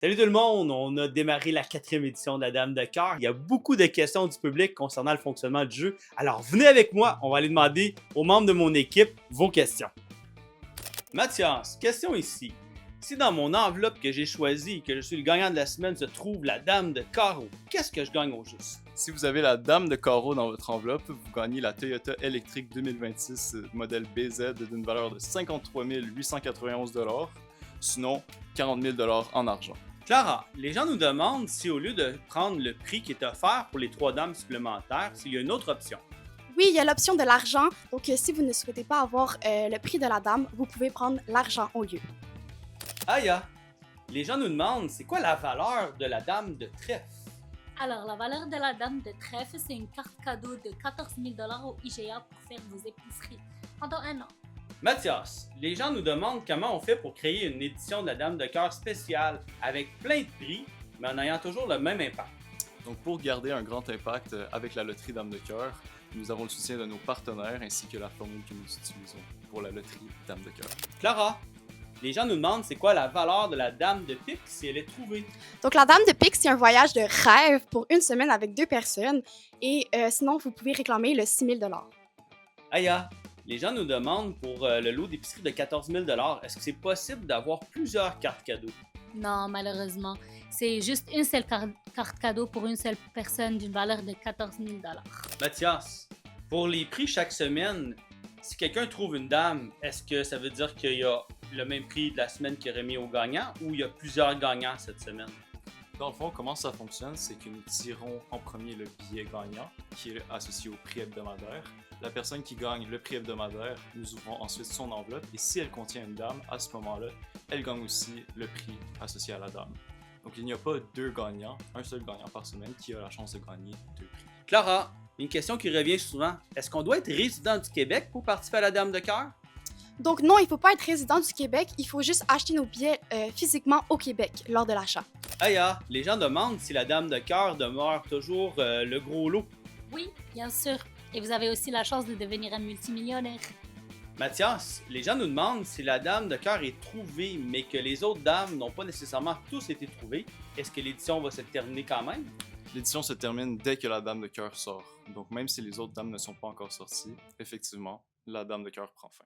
Salut tout le monde! On a démarré la quatrième édition de la Dame de cœur. Il y a beaucoup de questions du public concernant le fonctionnement du jeu. Alors venez avec moi, on va aller demander aux membres de mon équipe vos questions. Mathias, question ici. Si dans mon enveloppe que j'ai choisie et que je suis le gagnant de la semaine se trouve la Dame de carreau, qu'est-ce que je gagne au juste? Si vous avez la dame de carreau dans votre enveloppe, vous gagnez la Toyota électrique 2026 modèle BZ d'une valeur de 53 891 $, sinon 40 000 $ en argent. Clara, les gens nous demandent si au lieu de prendre le prix qui est offert pour les 3 dames supplémentaires, s'il y a une autre option. Oui, il y a l'option de l'argent. Donc, si vous ne souhaitez pas avoir le prix de la dame, vous pouvez prendre l'argent au lieu. Aya, les gens nous demandent c'est quoi la valeur de la Dame de trèfle? Alors, la valeur de la dame de trèfle, c'est une carte cadeau de 14 000 $ au IGA pour faire vos épiceries pendant un an. Mathias, les gens nous demandent comment on fait pour créer une édition de la Dame de cœur spéciale avec plein de prix, mais en ayant toujours le même impact. Donc pour garder un grand impact avec la loterie Dame de cœur, nous avons le soutien de nos partenaires ainsi que la formule que nous utilisons pour la loterie Dame de cœur. Clara, les gens nous demandent c'est quoi la valeur de la Dame de pique si elle est trouvée. Donc, la dame de pique, c'est un voyage de rêve pour une semaine avec 2 personnes. Et sinon, vous pouvez réclamer le 6 000 $. Aya, les gens nous demandent pour le lot d'épicerie de 14 000 $, est-ce que c'est possible d'avoir plusieurs cartes cadeaux? Non, malheureusement, c'est juste une seule carte cadeau pour une seule personne d'une valeur de 14 000 $. Mathias, pour les prix chaque semaine, si quelqu'un trouve une dame, est-ce que ça veut dire qu'il y a le même prix de la semaine qu'il aurait mis au gagnant ou il y a plusieurs gagnants cette semaine? Dans le fond, comment ça fonctionne, c'est que nous tirons en premier le billet gagnant, qui est associé au prix hebdomadaire. La personne qui gagne le prix hebdomadaire, nous ouvrons ensuite son enveloppe, et si elle contient une dame, à ce moment-là, elle gagne aussi le prix associé à la dame. Donc il n'y a pas deux gagnants, un seul gagnant par semaine qui a la chance de gagner deux prix. Clara, une question qui revient souvent, est-ce qu'on doit être résident du Québec pour participer à la Dame de cœur? Donc, non, il ne faut pas être résident du Québec. Il faut juste acheter nos billets physiquement au Québec lors de l'achat. Aya, les gens demandent si la Dame de cœur demeure toujours le gros lot. Oui, bien sûr. Et vous avez aussi la chance de devenir un multimillionnaire. Mathias, les gens nous demandent si la Dame de cœur est trouvée, mais que les autres dames n'ont pas nécessairement tous été trouvées. Est-ce que l'édition va se terminer quand même? L'édition se termine dès que la dame de cœur sort. Donc même si les autres dames ne sont pas encore sorties, effectivement, la dame de cœur prend fin.